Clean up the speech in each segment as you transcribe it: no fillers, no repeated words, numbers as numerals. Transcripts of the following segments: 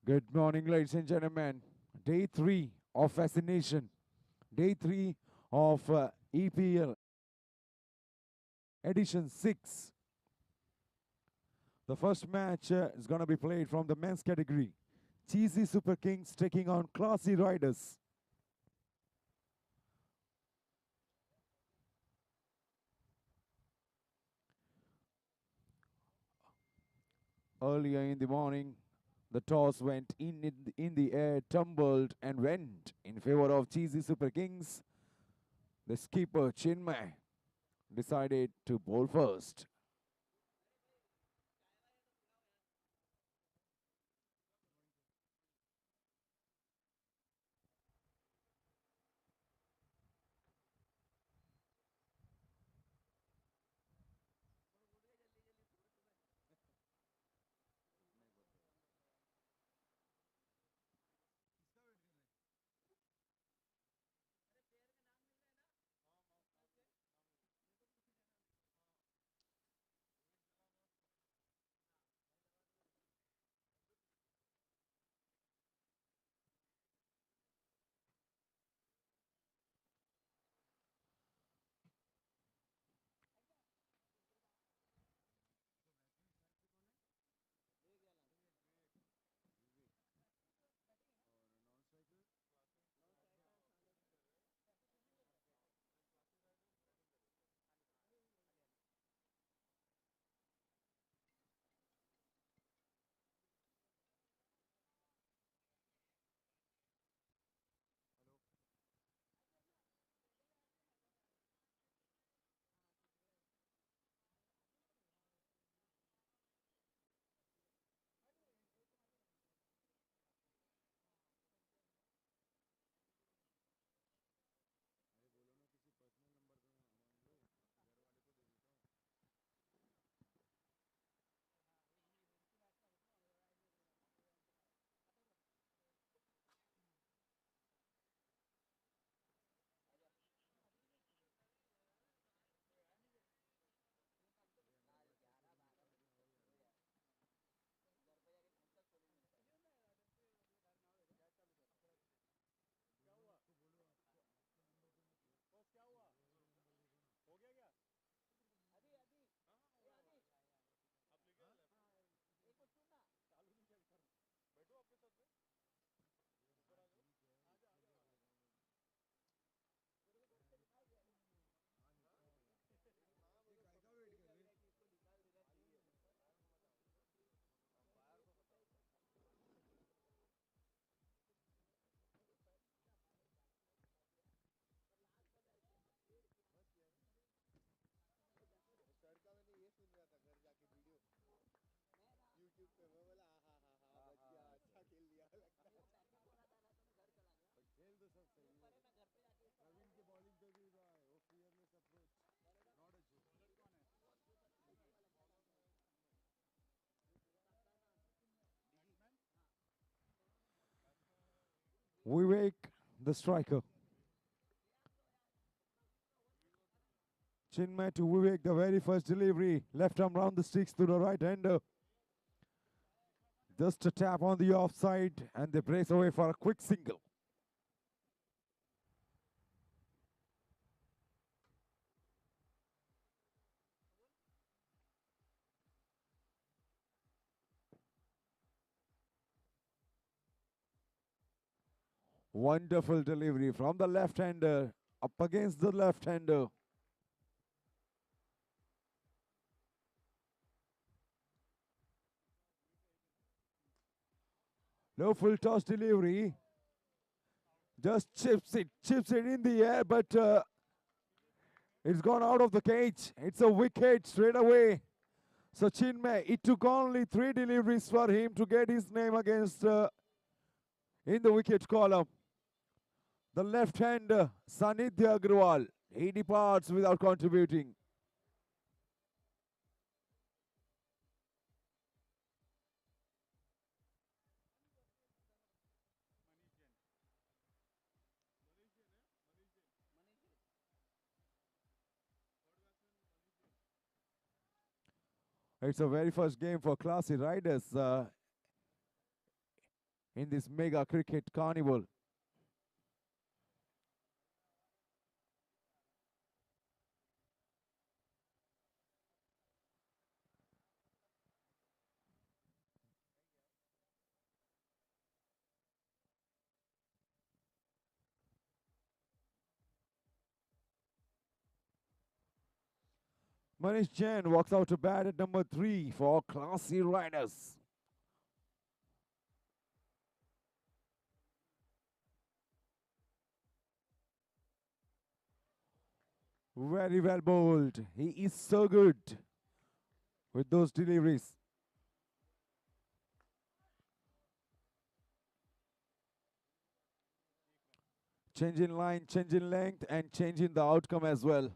Good morning, ladies and gentlemen. Day 3 of Fascination. Day 3 of EPL Edition 6. The first match is going to be played from the men's category. Cheesy Super Kings taking on Classy Riders. Earlier in the morning, the toss went in the air, tumbled and went in favor of Cheesy Super Kings. The skipper Chinmay decided to bowl first. Vivek, the striker. Chinmay to Vivek, the very first delivery. Left arm round the sticks to the right hander. Just a tap on the offside, and they brace away for a quick single. Wonderful delivery from the left hander, up against the left hander. No full toss delivery. Just chips it in the air, but it's gone out of the cage. It's a wicket straight away. So Chinmay, it took only 3 deliveries for him to get his name against in the wicket column. The left hander, Sanidhya Agrawal, he departs without contributing. It's a very first game for Classy Riders. in this mega cricket carnival. Manish Jain walks out to bat at number 3 for Classy Riders. Very well bowled. He is so good with those deliveries. Change in line, change in length, and change in the outcome as well.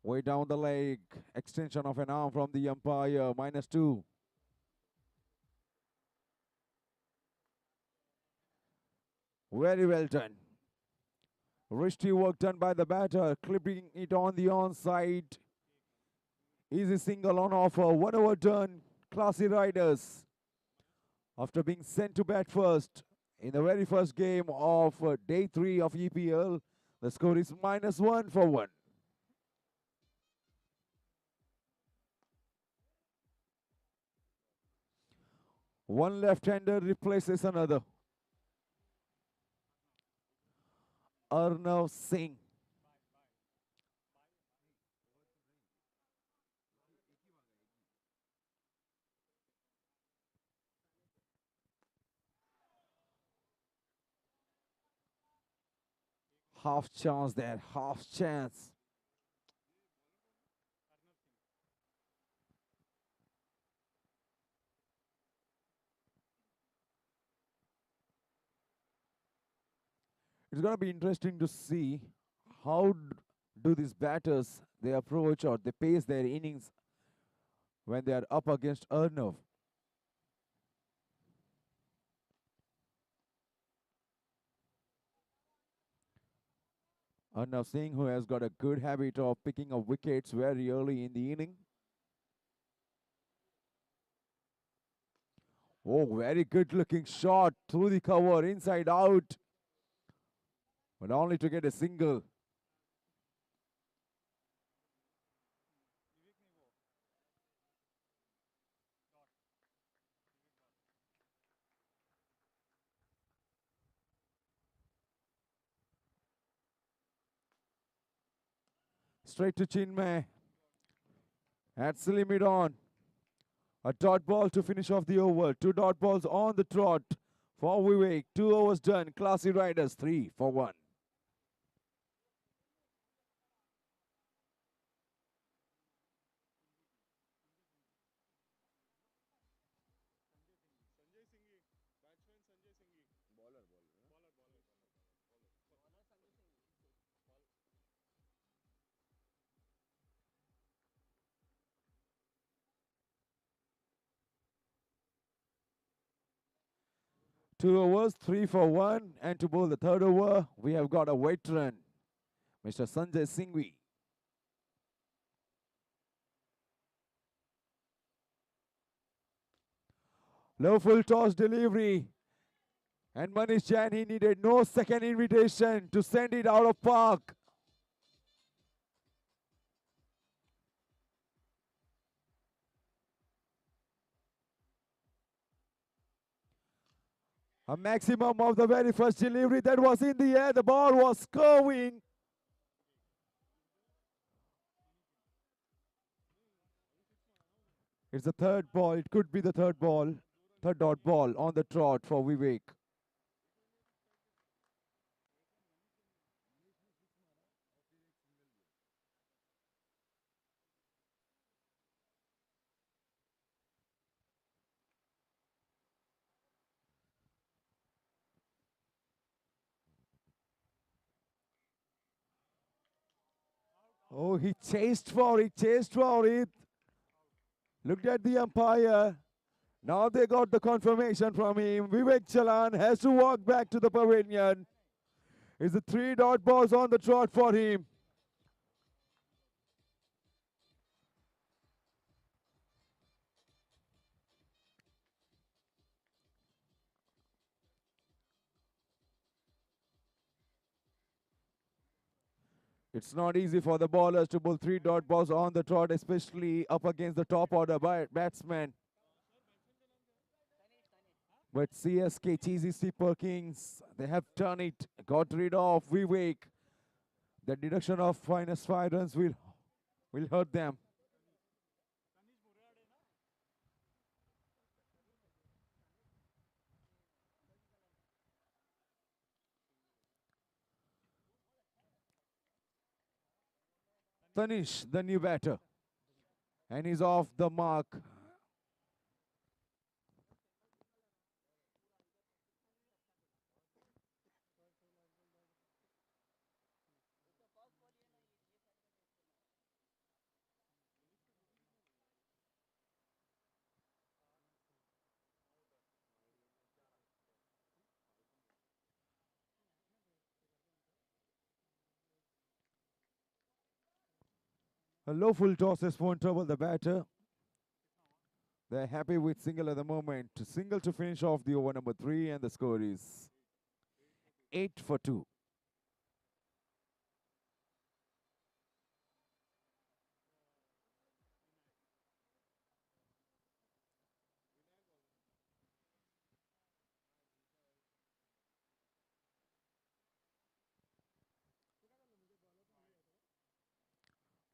Way down the leg, extension of an arm from the umpire, -2. Very well done. Risky work done by the batter, clipping it on the onside. Easy single on offer, 1 over done. Classy Riders. After being sent to bat first in the very first game of day 3 of EPL, the score is -1 for 1. One left-hander replaces another. Arnav Singh. Half chance there, half chance. It's going to be interesting to see how do these batters they approach or they pace their innings when they are up against Arnav. Arnav Singh, who has got a good habit of picking up wickets very early in the inning. Oh, very good looking shot through the cover, inside out. But only to get a single. Straight to Chinmay. That's the limit on. A dot ball to finish off the over. 2 dot balls on the trot for Vivek. 2 overs done. Classy Riders 3 for 1. Two overs, 3 for 1. And to bowl the third over, we have got a veteran, Mr. Sanjay Singhvi. Low full toss delivery. And Manish Jain, he needed no second invitation to send it out of park. A maximum of the very first delivery that was in the air. The ball was curving. It's the third ball. It could be the third ball. Third dot ball on the trot for Vivek. Oh, he chased for it, chased for it. Looked at the umpire. Now they got the confirmation from him. Vivek Chalan has to walk back to the pavilion. It's the 3 dot balls on the trot for him. It's not easy for the bowlers to bowl 3-dot balls on the trot, especially up against the top order batsmen. But CSK, Cheesy Super Kings, they have done it, got rid of Vivek. The deduction of -5 runs will hurt them. Tanish, the new batter, and he's off the mark. A low full tosses won't trouble the batter. They're happy with single at the moment. Single to finish off the over number 3, and the score is 8 for 2.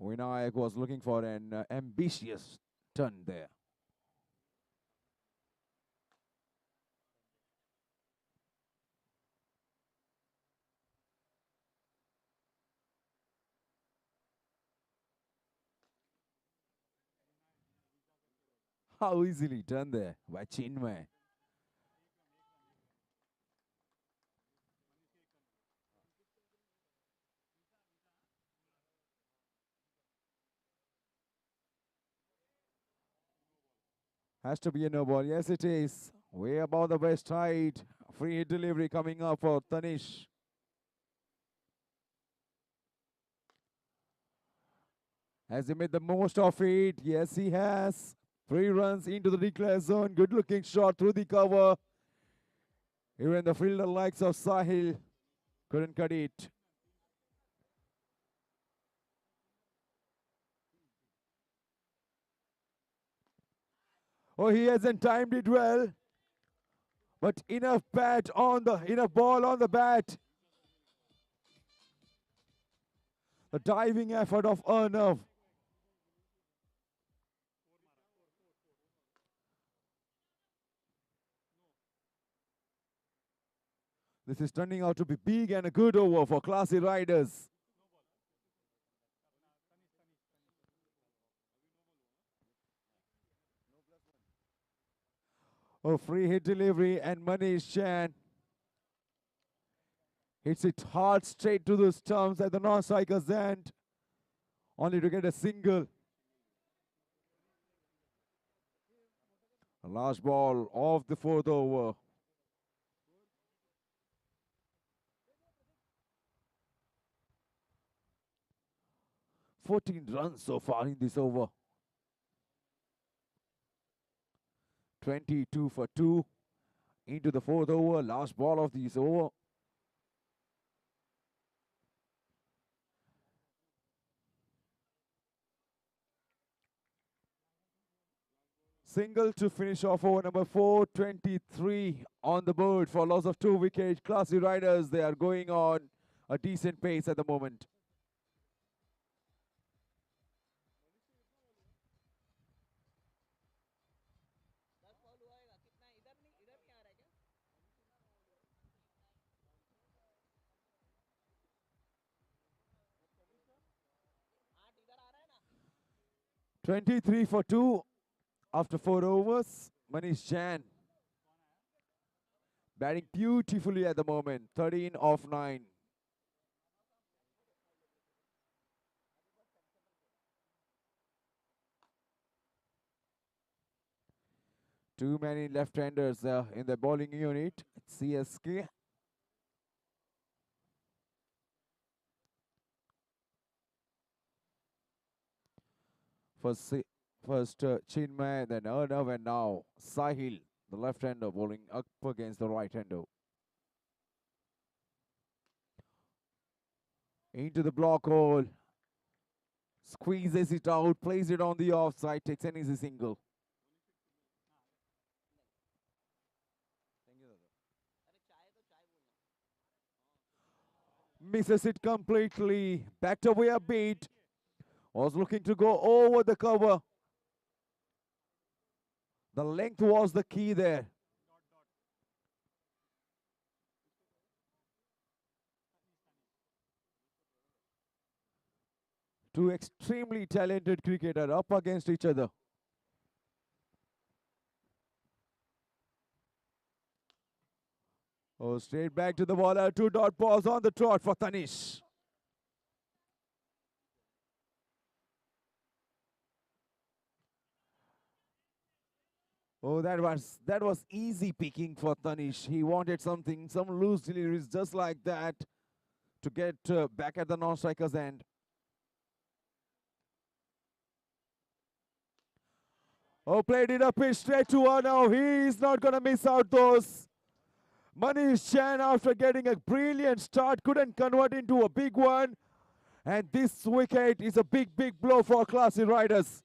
Vinayak was looking for an ambitious turn there. How easily done there by Chinmay. Has to be a no ball. Yes, it is. Way above the west side. Free hit delivery coming up for Tanish. Has he made the most of it? Yes, he has. 3 runs into the declare zone. Good looking shot through the cover. Even the fielder likes of Sahil couldn't cut it. Oh, he hasn't timed it well. But enough ball on the bat. The diving effort of Arnav. This is turning out to be big and a good over for Classy Riders. A free hit delivery, and Manish Chan hits it hard straight to the stumps at the non-striker's end, only to get a single. A last ball of the 4th over. "14 runs so far in this over. 22 for 2 into the 4th over. Last ball of this over. Single to finish off over number 4. 23 on the board for loss of 2 wickets. Classy Riders, they are going on a decent pace at the moment. "23 for 2 after 4 overs. Manish Chan batting beautifully at the moment. 13 off 9. Too many left-handers in the bowling unit at CSK. First Chinmay, then Arnav, and now Sahil, the left-hander, bowling up against the right-hander. into the block hole. Squeezes it out, plays it on the offside, takes an easy single. Misses it completely. Backed away a bit. Was looking to go over the cover. The length was the key there. Two extremely talented cricketers up against each other. Oh, straight back to the bowler. 2-dot balls on the trot for Tanish. Oh, that was easy picking for Tanish. He wanted something, some loose deliveries just like that to get back at the non-striker's end. Oh, played it up pitch straight to her now. He is not going to miss out those. Manish Chan, after getting a brilliant start, couldn't convert into a big one. And this wicket is a big, big blow for Classy Riders.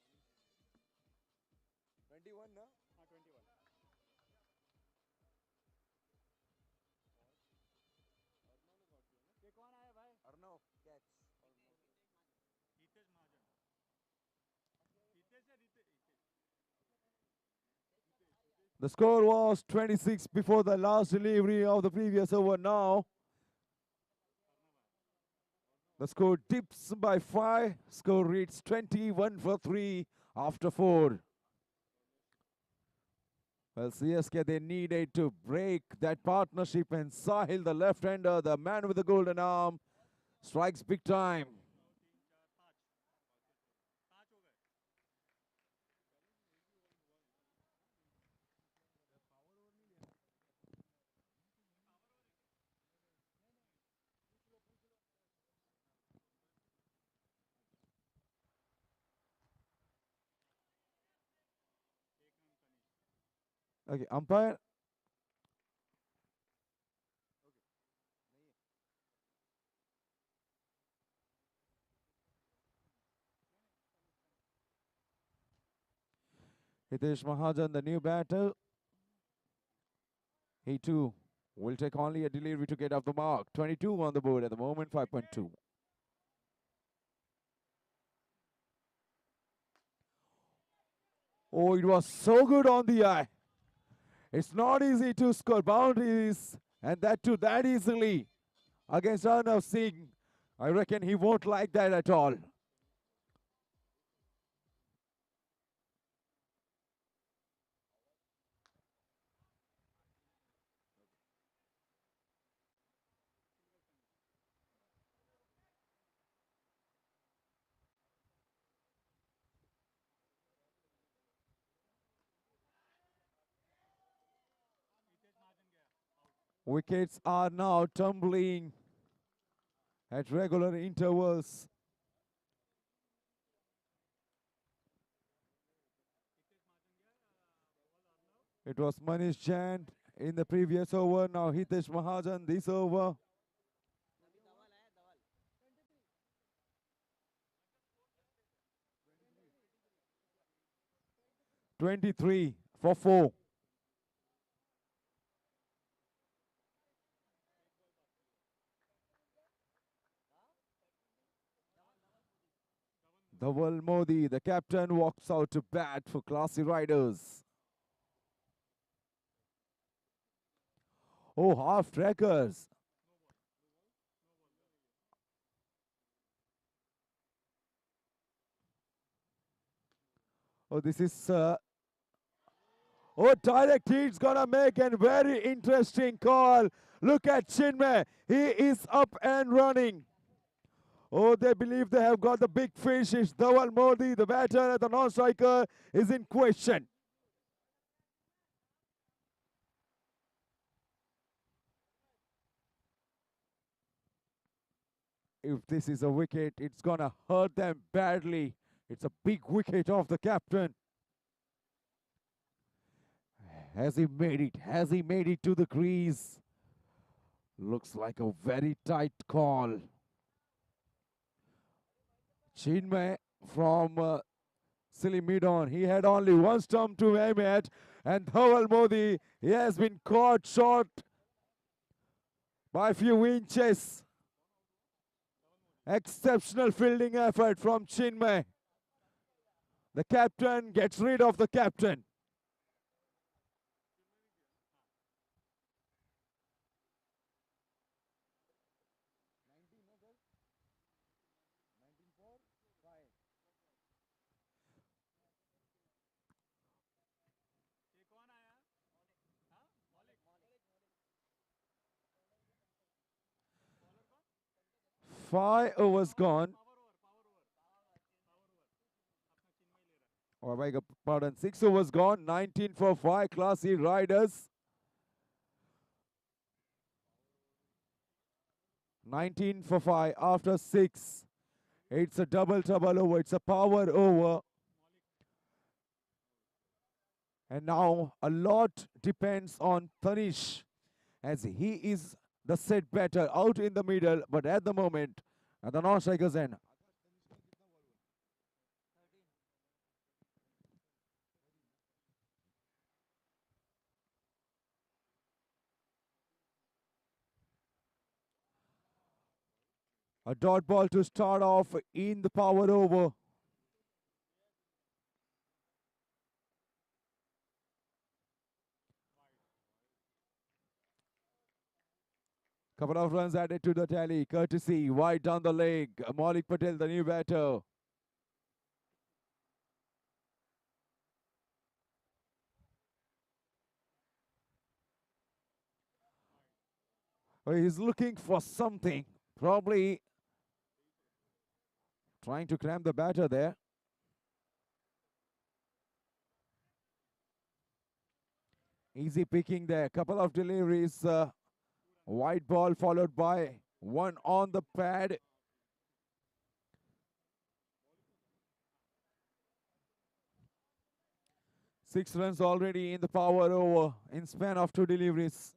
21 na? 21. ये कौन आया भाई? Arnav catch. Hitesh महाजन. हितेश या Ritesh? The score was 26 before the last delivery of the previous over. Now the score dips by 5. Score reads 21 for 3 after 4. Well, CSK, they needed to break that partnership, and Sahil, the left-hander, the man with the golden arm, strikes big time. Okay, umpire. Hitesh Mahajan, the new batter. He too will take only a delivery to get off the mark. 22 on the board at the moment, 5.2. Oh, it was so good on the eye. It's not easy to score boundaries, and that too that easily against Arnav Singh. I reckon he won't like that at all. Wickets are now tumbling at regular intervals. It was Manish Jain in the previous over. Now Hitesh Mahajan this over. 23 for 4. Dhaval Modi, the captain, walks out to bat for Classy Riders. Oh, half trackers. Oh, this is oh, direct hit's gonna make a very interesting call. Look at Chinmay. He is up and running. Oh, they believe they have got the big fish. It's Dhaval Modi, the batter, the non-striker is in question. If this is a wicket, it's gonna hurt them badly. It's a big wicket of the captain. Has he made it? Has he made it to the crease? Looks like a very tight call. Chinmay from Silly Midon. He had only one stump to aim at, and Dhawal Modi, he has been caught short by a few inches. Exceptional fielding effort from Chinmay. The captain gets rid of the captain. Five overs gone. Oh, I beg your pardon. 6 overs gone. 19 for 5. Classy Riders. 19 for 5 after 6. It's a double over. It's a power over. And now a lot depends on Tanish, as he is the set batter out in the middle, but at the moment, at the non-strikers end. A dot ball to start off in the power over. Couple of runs added to the tally, courtesy wide down the leg. Maulik Patel, the new batter. Oh, he's looking for something, probably trying to cram the batter there. Easy picking there. Couple of deliveries. Wide ball followed by one on the pad. Six runs already in the power over in span of 2 deliveries.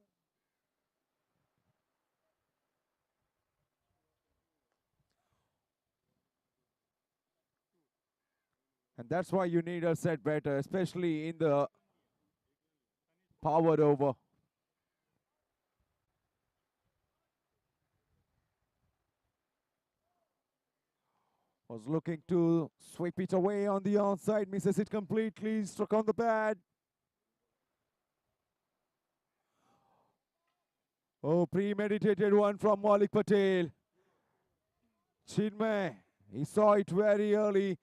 And that's why you need a set batter, especially in the power over. Was looking to sweep it away on the onside, misses it completely, struck on the pad. Oh, premeditated one from Maulik Patel. Chinmay, he saw it very early,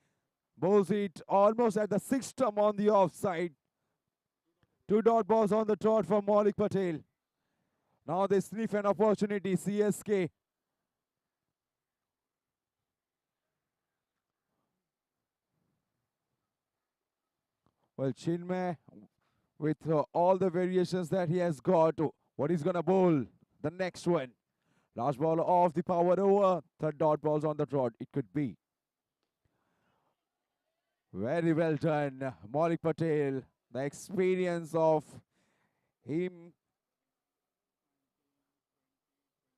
bowls it almost at the 6th stump on the offside. 2 dot balls on the trot from Maulik Patel. Now they sniff an opportunity, CSK. Well, Chinmay, with all the variations that he has got, what he's going to bowl? The next one. Last ball off the power over. 3rd dot balls on the trot. It could be. Very well done, Maulik Patel. The experience of him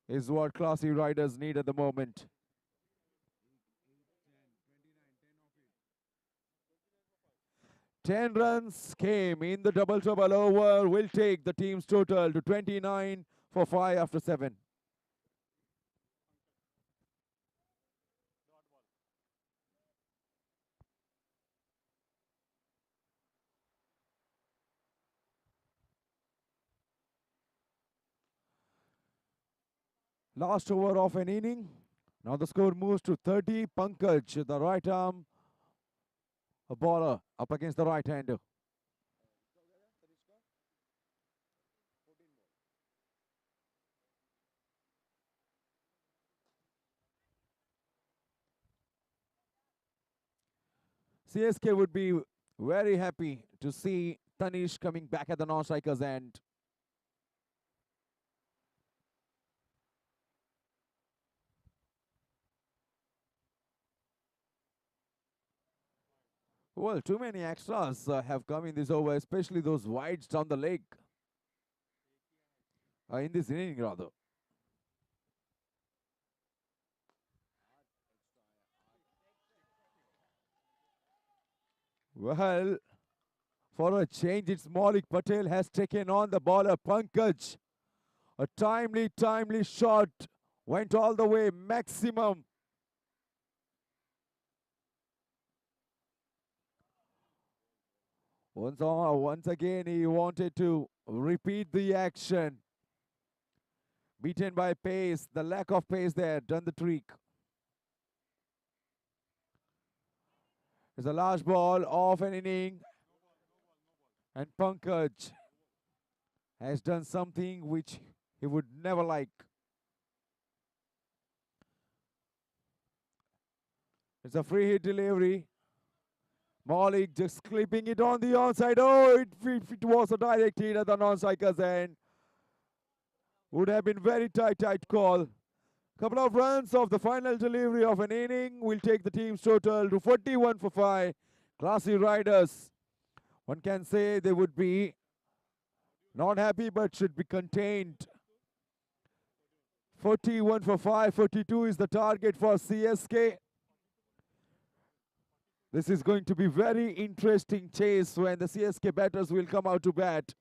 is what classy riders need at the moment. 10 runs came in the double trouble over. Will take the team's total to 29 for 5 after 7. Last over of an inning. Now the score moves to 30. Pankaj, the right arm, a bowler up against the right hander. CSK would be very happy to see Tanish coming back at the non-strikers end. Well, too many extras have come in this over, especially those wides down the leg. In this inning, rather. Well, for a change, it's Maulik Patel has taken on the bowler Pankaj. A timely shot went all the way maximum. Once again, he wanted to repeat the action. Beaten by pace, the lack of pace there done the trick. It's a last ball of an inning, and Pankaj has done something which he would never like. It's a free hit delivery. Maulik just clipping it on the onside. Oh, it was a direct hit at the non-striker's end. Would have been very tight call. Couple of runs of the final delivery of an inning will take the team's total to 41 for 5. Classy riders. One can say they would be not happy but should be contained. 41 for 5, 42 is the target for CSK. This is going to be very interesting chase when the CSK batters will come out to bat.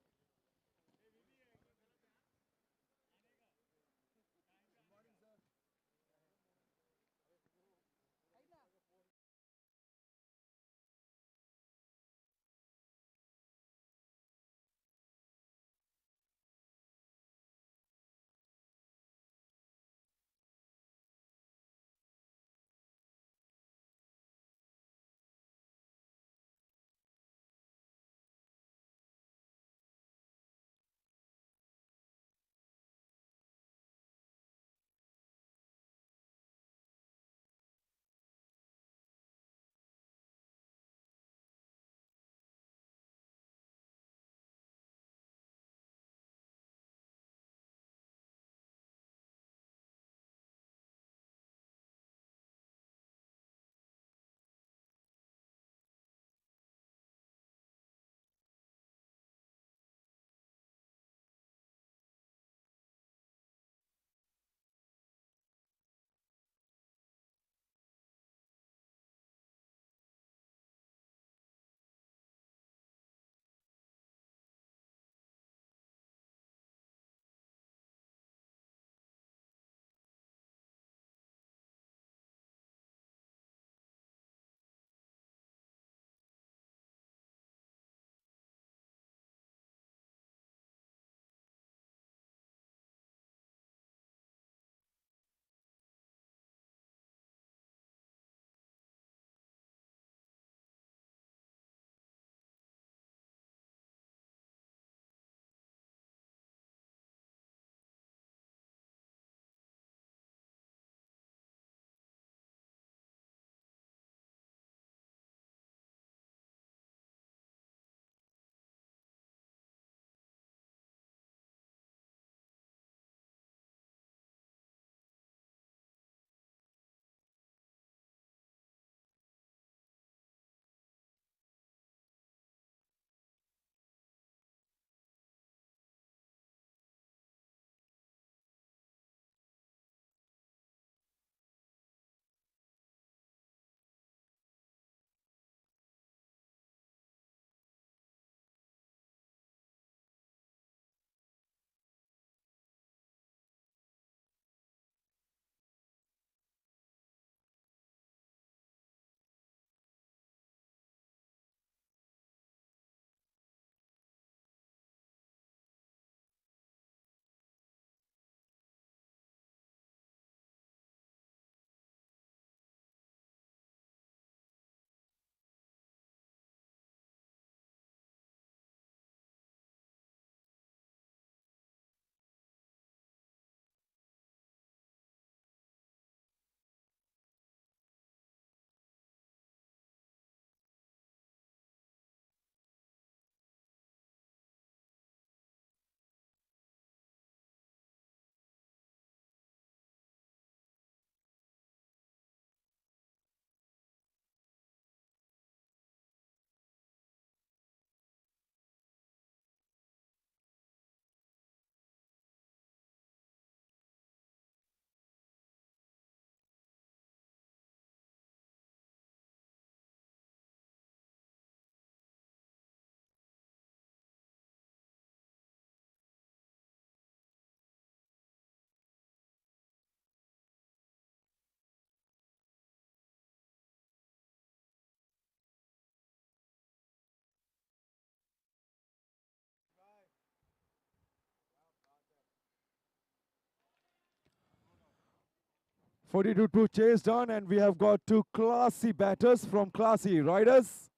42 chased on, and we have got two classy batters from classy riders.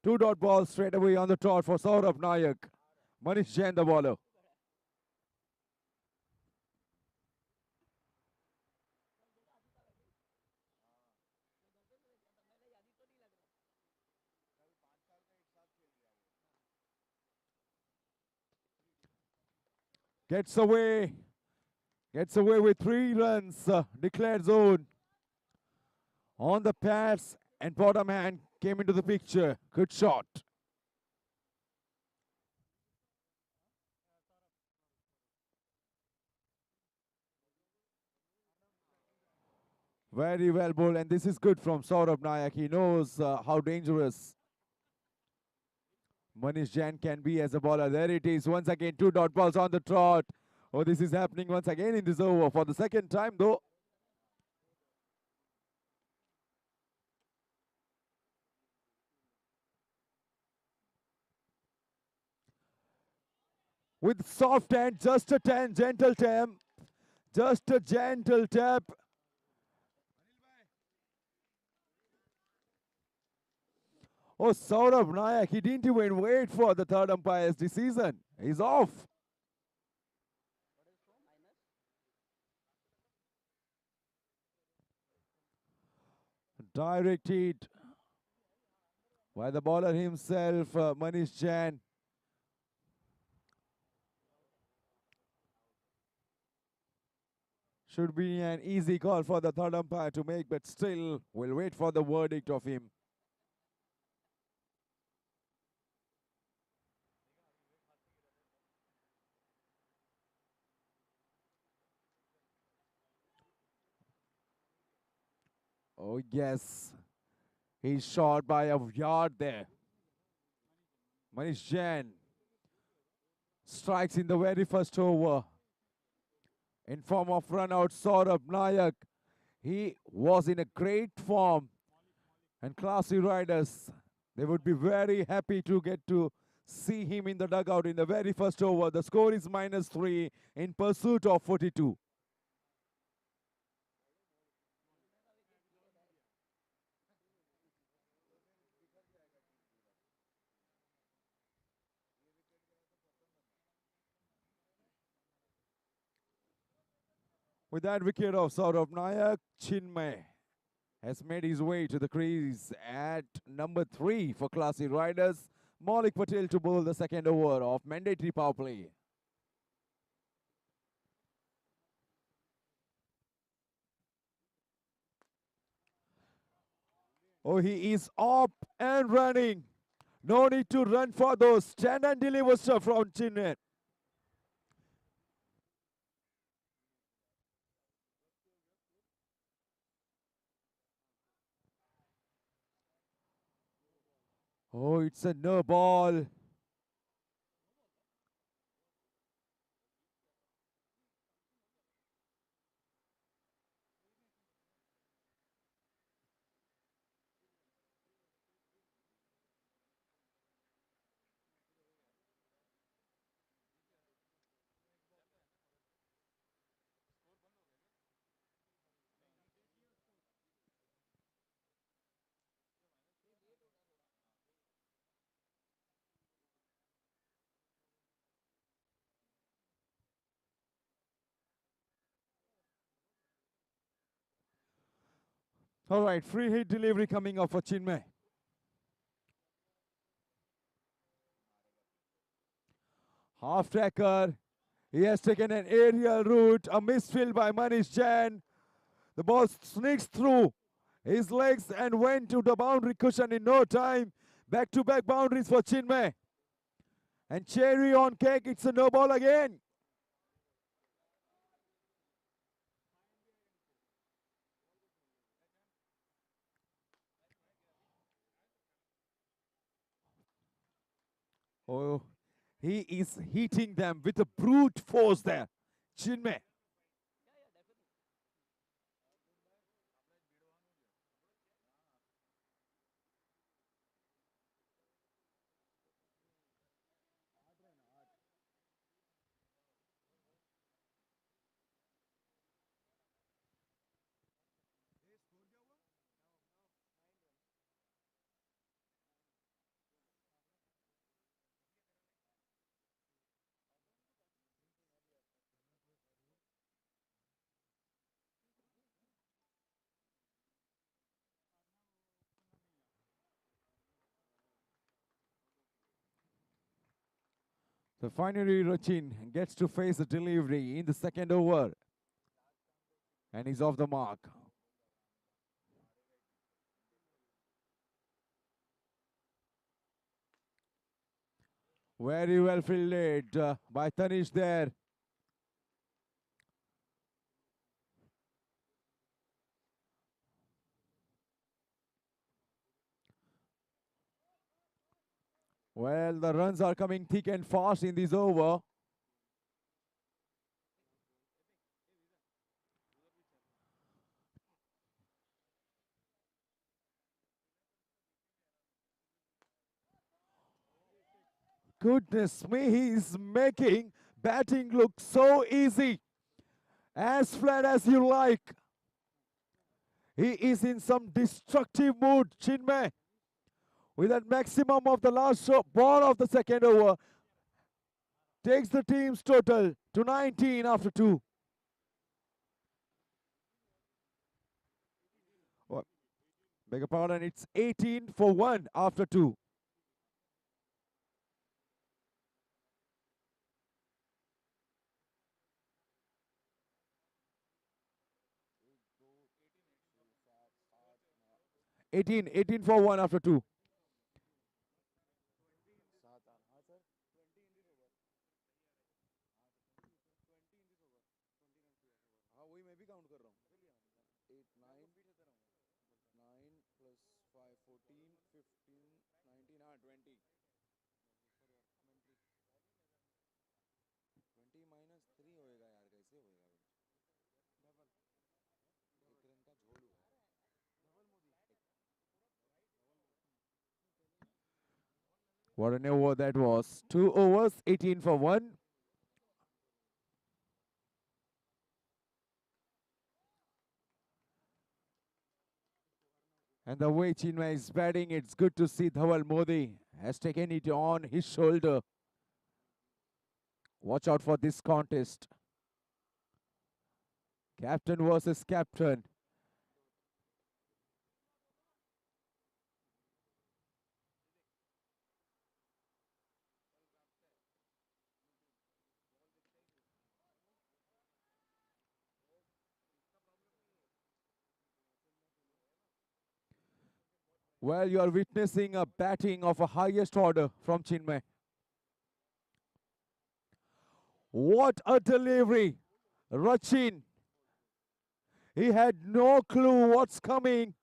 Two dot balls straight away on the trot for Saurabh Nayak. Manish Jain, the bowler. Gets away. Gets away with 3 runs. Declared zone. On the pads, and bottom hand came into the picture. Good shot. Very well bowled, and this is good from Saurabh Nayak. He knows how dangerous Manish Jain can be as a bowler. There it is. Once again, 2 dot balls on the trot. Oh, this is happening once again in this over for the second time, though. With soft hand, just a gentle tap. Just a gentle tap. Oh, Saurabh Nayak, he didn't even wait for the third umpire's decision. He's off. Directed by the bowler himself, Manish Jain. Should be an easy call for the third umpire to make, but still, we'll wait for the verdict of him. Oh, yes. He's short by a yard there. Manish Jain strikes in the very first over in form of run out Saurabh Nayak. He was in a great form, and classy riders, they would be very happy to get to see him in the dugout in the very first over. The score is -3 in pursuit of 42. With that wicket of Saurabh Nayak, Chinmay has made his way to the crease at number 3 for classy riders. Maulik Patel to bowl the second over of mandatory power play. Oh, he is up and running. No need to run for those. Stand and deliver stuff from Chinmay. Oh, it's a no ball. All right, free hit delivery coming up for Chinmay. Half tracker. He has taken an aerial route, a misfield by Manish Jain. The ball sneaks through his legs and went to the boundary cushion in no time. Back-to-back boundaries for Chinmay. And cherry on cake, it's a no ball again. Oh, he is hitting them with a brute force there. Chinmay. So finally, Rachin gets to face the delivery in the second over. And he's off the mark. Very well fielded by Tanish there. Well, the runs are coming thick and fast in this over. Goodness me, he's making batting look so easy. As flat as you like. He is in some destructive mood, Chinmay. With that maximum of the last ball of the second over. Takes the team's total to 19 after 2. Oh, beg your pardon, it's 18 for 1 after 2. Eighteen for 1 after 2. हाँ वही मैं भी count कर रहा हूँ 8 9 9 plus 5 14 15 19 हाँ 20 20 minus 3 होएगा यार कैसे होएगा एक रन का झोल हुआ है What an over that was. 2 overs, 18 for 1. And the way Chinmay is batting, it's good to see Dhawal Modi has taken it on his shoulder. Watch out for this contest. Captain versus captain. Well, you are witnessing a batting of a highest order from Chinmay. What a delivery. Rachin. He had no clue what's coming.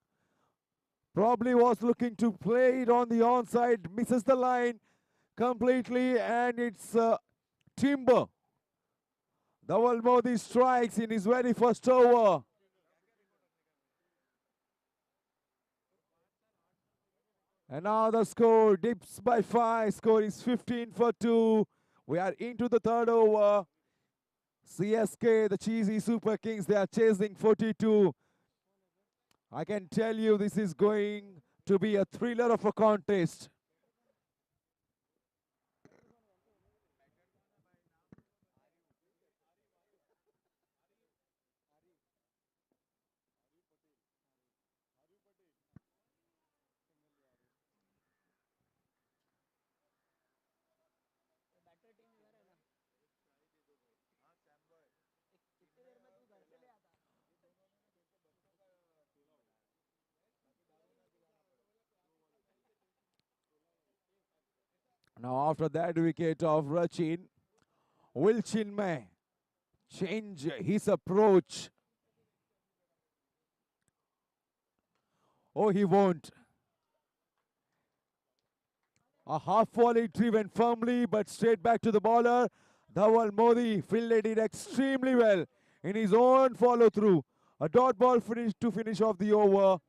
Probably was looking to play it on the onside. Misses the line completely and it's timber. Dhawal Modi strikes in his very first over. And now the score dips by 5. Score is 15 for 2. We are into the third over. CSK, the cheesy Super Kings, they are chasing 42. I can tell you this is going to be a thriller of a contest. Now after that wicket of Rachin, will Chinmay change his approach? Oh, he won't. A half volley driven firmly, but straight back to the bowler. Dhawal Modi fielded it extremely well in his own follow through. A dot ball finish to finish off the over.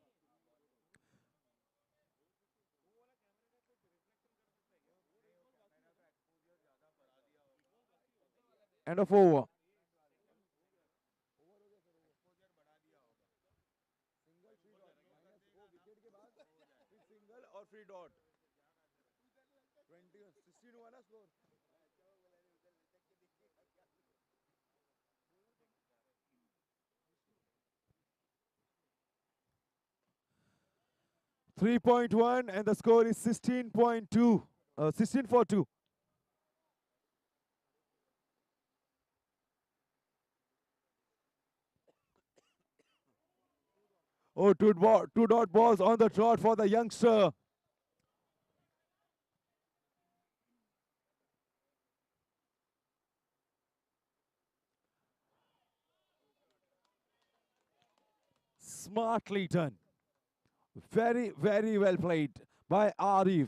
End of over. Single और free dot 20 16 हुआ ना score 3.1 and the score is 16.2. 16 for 2. Oh, two dot balls on the trot for the youngster. Smartly done. Very, very well played by Arif.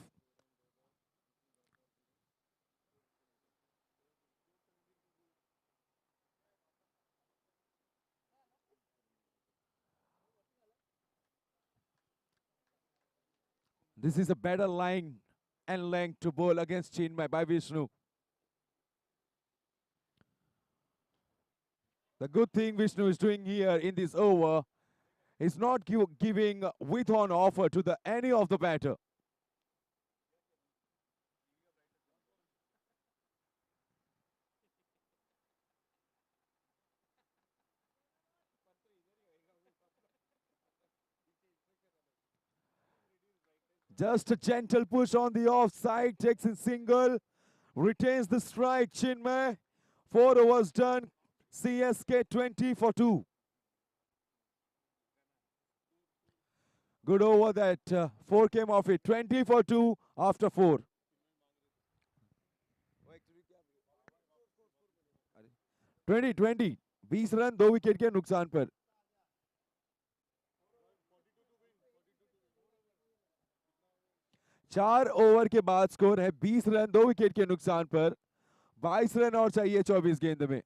This is a better line and length to bowl against Chinmay by Vishnu. The good thing Vishnu is doing here in this over is not giving with on offer to the any of the batter. Just a gentle push on the offside, takes in single, retains the strike. Chinmay, 4 overs done. CSK 20 for 2. Good over that 4 came off it. 20 for 2 after 4. 20 20 run 2 wicket के नुकसान पर. 4 over के बाद score है 20 run 2 wicket के नुकसान पर. 22 run और चाहिए 24 गेंद में.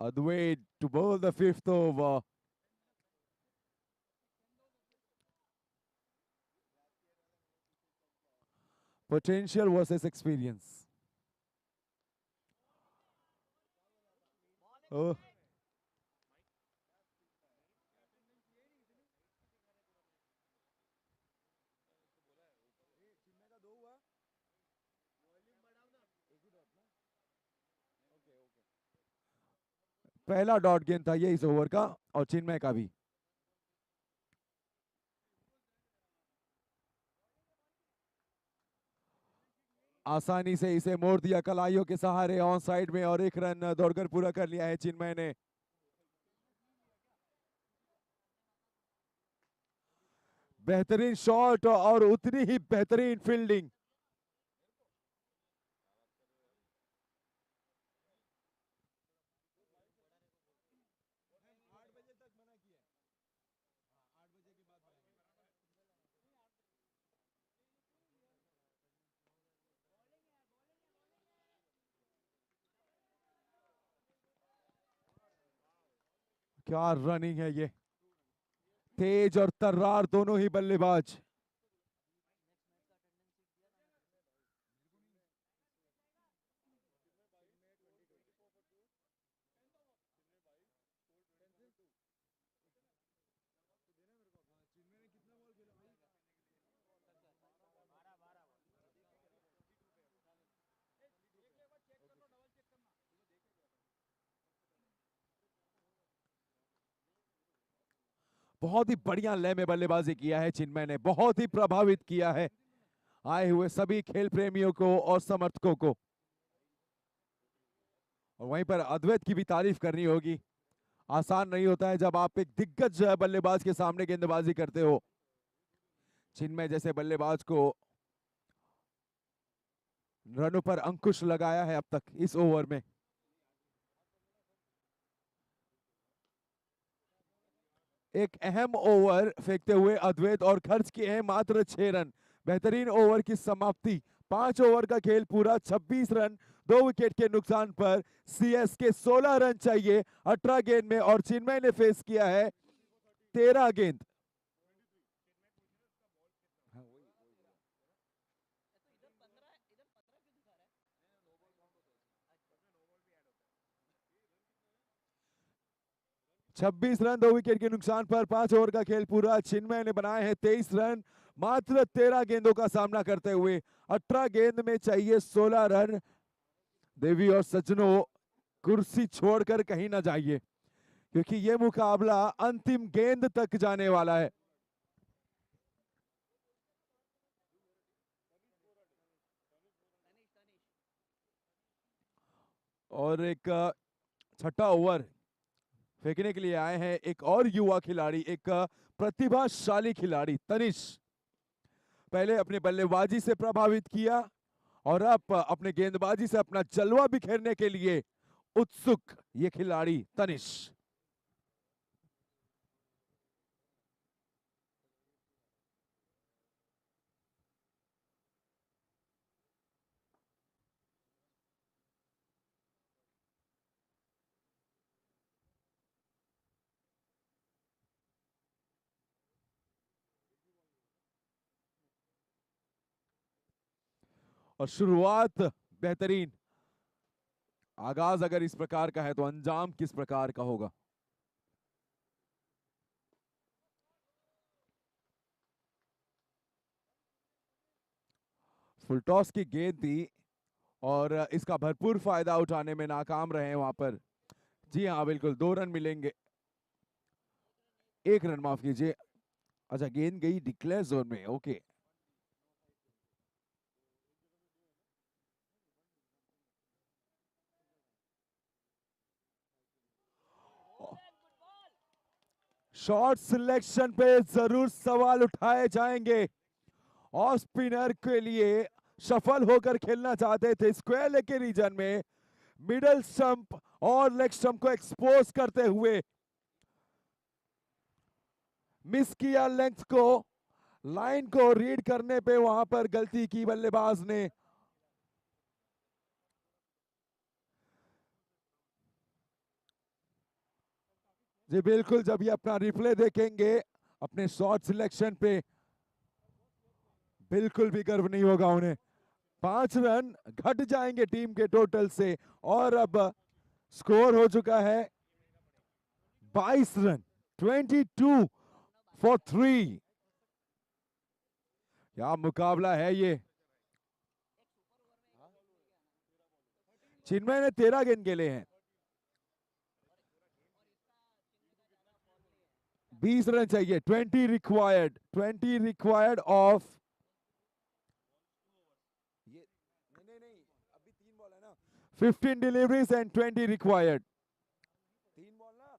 Adwait to bowl the 5th over. Potential versus experience. Oh. पहला डॉट गेंद था ये इस ओवर का और चिन्मय का भी. आसानी से इसे मोड़ दिया कलाइयों के सहारे ऑन साइड में और 1 रन दौड़कर पूरा कर लिया है चिन्मय ने. बेहतरीन शॉट और उतनी ही बेहतरीन फील्डिंग. क्या रनिंग है ये. तेज और तर्रार दोनों ही बल्लेबाज. बहुत ही बढ़िया लय में बल्लेबाजी किया है चिन्मय ने. बहुत ही प्रभावित किया है आए हुए सभी खेल प्रेमियों को और समर्थकों को. और वहीं पर अद्वैत की भी तारीफ करनी होगी. आसान नहीं होता है जब आप एक दिग्गज बल्लेबाज के सामने गेंदबाजी करते हो. चिन्मय जैसे बल्लेबाज को रनों पर अंकुश लगाया है अब तक इस ओवर में. एक अहम ओवर फेंकते हुए अद्वैत और खर्च किए हैं मात्र 6 रन. बेहतरीन ओवर की समाप्ति. 5 ओवर का खेल पूरा. 26 रन 2 विकेट के नुकसान पर. सीएसके 16 रन चाहिए 18 गेंद में और चिन्मय ने फेस किया है 13 गेंद. छब्बीस रन 2 विकेट के नुकसान पर. 5 ओवर का खेल पूरा. चिन्मय ने बनाए हैं 23 रन. मात्र 13 गेंदों का सामना करते हुए 18 गेंद में चाहिए 16 रन। देवी और सज्जनों, कुर्सी छोड़कर कहीं ना जाइए, क्योंकि यह मुकाबला अंतिम गेंद तक जाने वाला है। और एक छठा ओवर फेंकने के लिए आए हैं एक और युवा खिलाड़ी, एक प्रतिभाशाली खिलाड़ी तनिष। पहले अपने बल्लेबाजी से प्रभावित किया और अब अपने गेंदबाजी से अपना जलवा बिखेरने के लिए उत्सुक ये खिलाड़ी तनिष। और शुरुआत बेहतरीन, आगाज अगर इस प्रकार का है तो अंजाम किस प्रकार का होगा। फुल टॉस की गेंद थी और इसका भरपूर फायदा उठाने में नाकाम रहे वहां पर। जी हाँ बिल्कुल, 2 रन मिलेंगे। 1 रन, माफ कीजिए। अच्छा, गेंद गई डिक्लेयर जोन में, ओके। शॉट सिलेक्शन पे जरूर सवाल उठाए जाएंगे। और स्पिनर के लिए सफल होकर खेलना चाहते थे स्क्वायर लेग के रीजन में, मिडल स्टंप और लेग स्टंप को एक्सपोज करते हुए मिस किया लेंथ को, लाइन को रीड करने पे वहां पर गलती की बल्लेबाज ने। जी बिल्कुल, जब ये अपना रिप्ले देखेंगे अपने शॉट सिलेक्शन पे, बिल्कुल भी गर्व नहीं होगा उन्हें। 5 रन घट जाएंगे टीम के टोटल से और अब स्कोर हो चुका है 22 रन, 22 फॉर 3। क्या मुकाबला है ये। चिन्मय ने 13 गेंद खेले हैं, 20 रन चाहिए, 20 रिक्वायर्ड, 20 रिक्वायर्ड ऑफ ये, नहीं, अभी 3 बॉल है ना, 15 डिलीवरीज एंड 20 रिक्वायर्ड। 3 बॉल ना।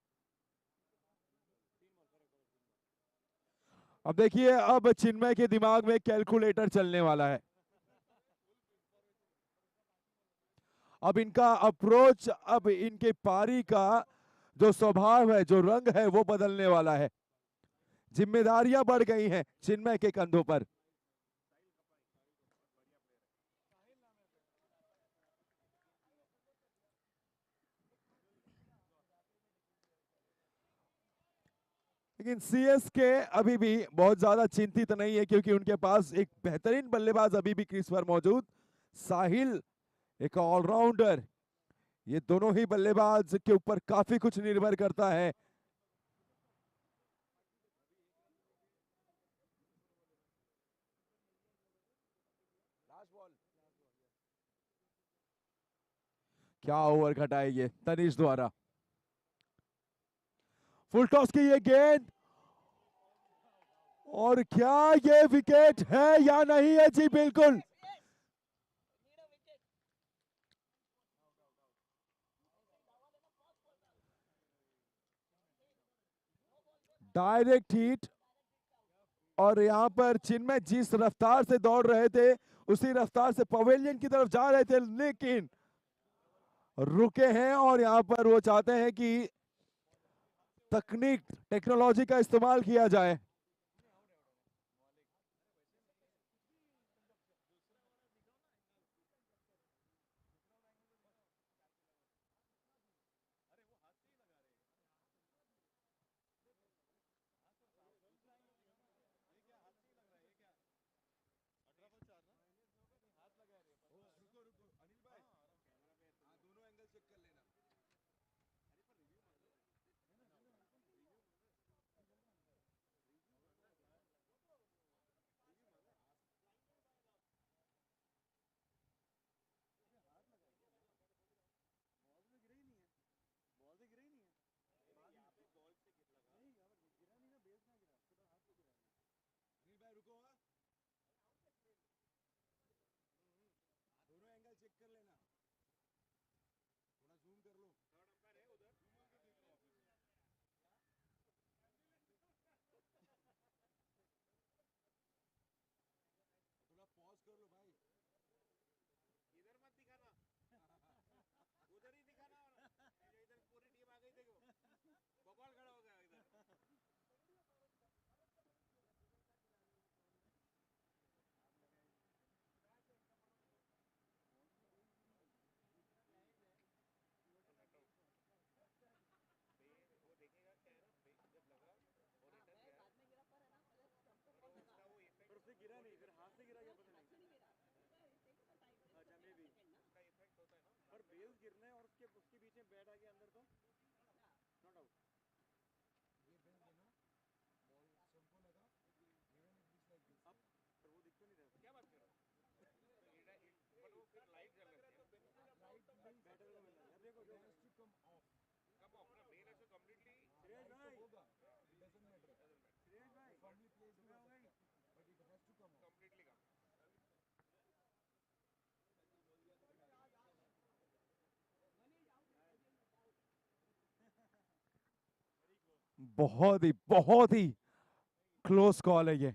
अब देखिए, अब चिन्मय के दिमाग में कैलकुलेटर चलने वाला है। अब इनका अप्रोच, अब इनके पारी का जो स्वभाव है, जो रंग है, वो बदलने वाला है। जिम्मेदारियां बढ़ गई हैं चिन्मय के कंधों पर। लेकिन सीएसके अभी भी बहुत ज्यादा चिंतित नहीं है, क्योंकि उनके पास एक बेहतरीन बल्लेबाज अभी भी क्रीज पर मौजूद, साहिल एक ऑलराउंडर। ये दोनों ही बल्लेबाज के ऊपर काफी कुछ निर्भर करता है। क्या ओवर घटाए ये तनिष द्वारा। फुल टॉस की ये गेंद, और क्या ये विकेट है या नहीं है। जी बिल्कुल, डायरेक्ट हिट। और यहां पर चिन्मय जिस रफ्तार से दौड़ रहे थे उसी रफ्तार से पवेलियन की तरफ जा रहे थे, लेकिन रुके हैं। और यहां पर वो चाहते हैं कि तकनीक, टेक्नोलॉजी का इस्तेमाल किया जाए। गिरना है और उसके बीच में बैट आ गया अंदर तो नॉट आउट। ये बेल देना, बॉल स्टंप को लगा, even if it's like this. अब पर वो दिख तो नहीं रहा। क्या बात कर रहा हूँ? बट वो फिर लाइट जल रही है। लाइट नहीं, बैटर को मिलना है। देखो जो has to come off. Come off ना बेल ऐसे कंप्लीटली। श्रेयस भाई होगा, इट डजंट मैटर। श्रेयस भाई फर्मली प्लेस भी हो सकता है, but it has to come off. Completely come. बहुत ही क्लोज कॉल है ये।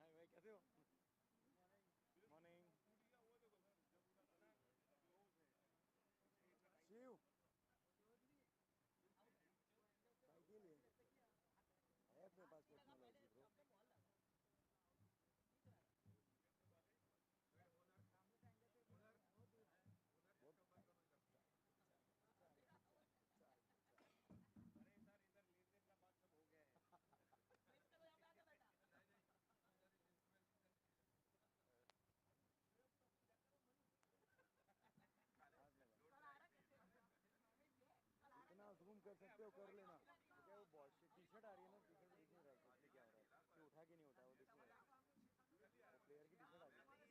हाय भाई कैसे हो? मॉर्निंग। शिव भाई के लिए है अपने पास टेक्नोलॉजी ब्रो। इतना जूम कर सकते हो कर लेना। तो क्या वो बॉल टी शर्ट आ रही है ना, टी शर्ट दिख नहीं रहा है क्या हो रहा है कि उठा कि नहीं उठा वो दिख नहीं रहा है। प्लेयर की टी शर्ट आ गई क्या हुआ?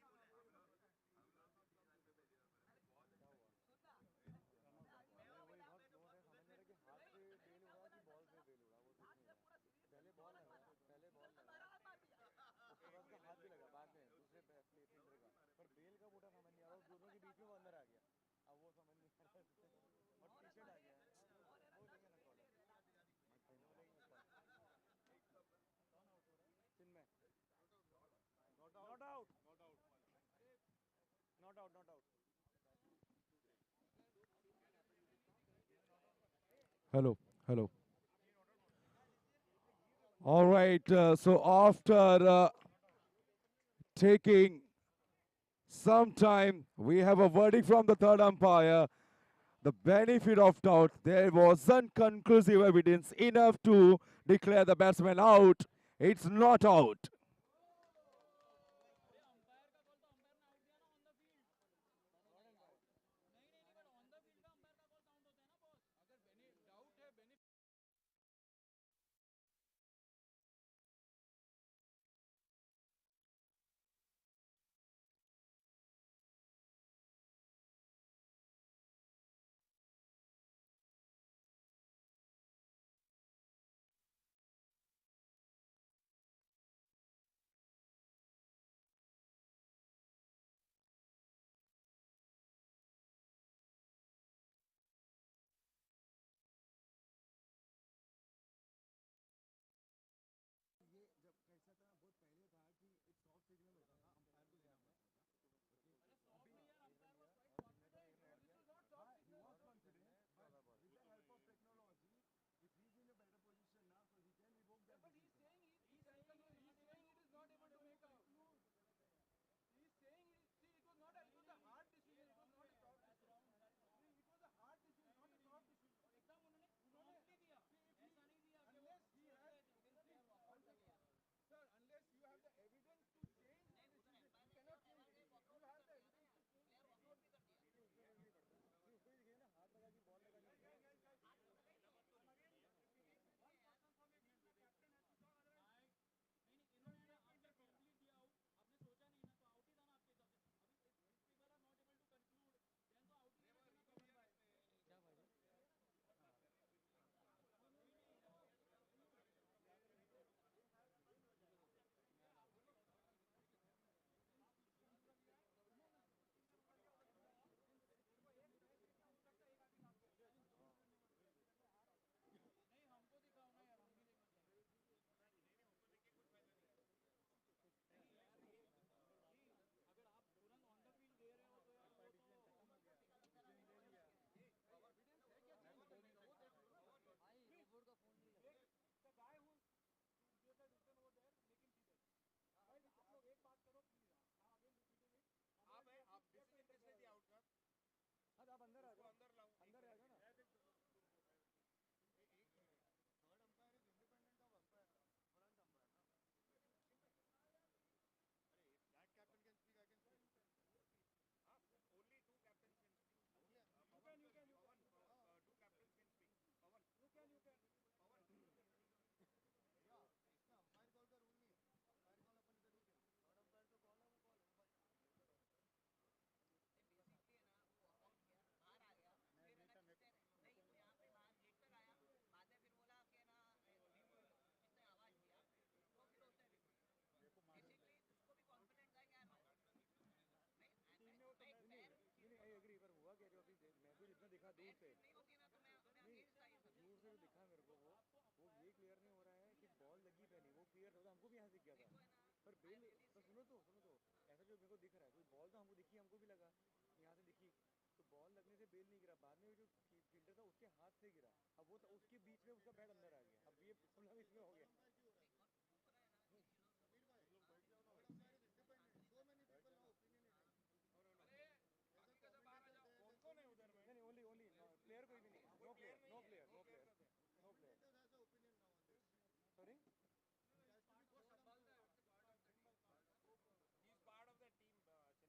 मैं वही बहुत स्लो है, समझ नहीं रहा कि हाथ पे बेल उड़ा कि बॉल पे बेल उड़ा वो दिख नहीं रहा। पहले बॉल लगा, पहले बॉल लगा, उसके बाद उसका हाथ भी लगा बाद में दूसरे फील्डर का, पर बेल का बूटा समझ नहीं आ रहा, दोनों के बीच में वो अंदर आ गया। अब वो समझ नहीं आ रहा और टी शर्ट आ गया वो लेंगे ना call. Chinmay not out not out not out not out. Hello, hello. All right. So after taking some time, we have a verdict from the third umpire. The benefit of doubt, there wasn't conclusive evidence enough to declare the batsman out. It's not out. से नहीं, दूर से जो दिखा मेरे को वो ये क्लियर नहीं हो रहा है कि बॉल लगी पहले, वो क्लियर होता हमको भी यहाँ दिख गया था। पर बेल तो सुनो तो ऐसा जो मेरे को दिख रहा है, कोई बॉल तो हमको दिखी, हमको भी लगा यहाँ से दिखी, तो बॉल लगने से बेल नहीं गिरा, बाद में जो फील्डर था उसके हाथ से गिरा, अब वो उसके बीच में उसका बैट अंदर आ गया, अब ये प्रॉब्लम इसमें हो गया। कौन है उधर में? नहीं ओनली प्लेयर कोई भी नहीं, no player no player no player no player. Sorry He is part of the team, Chinmay.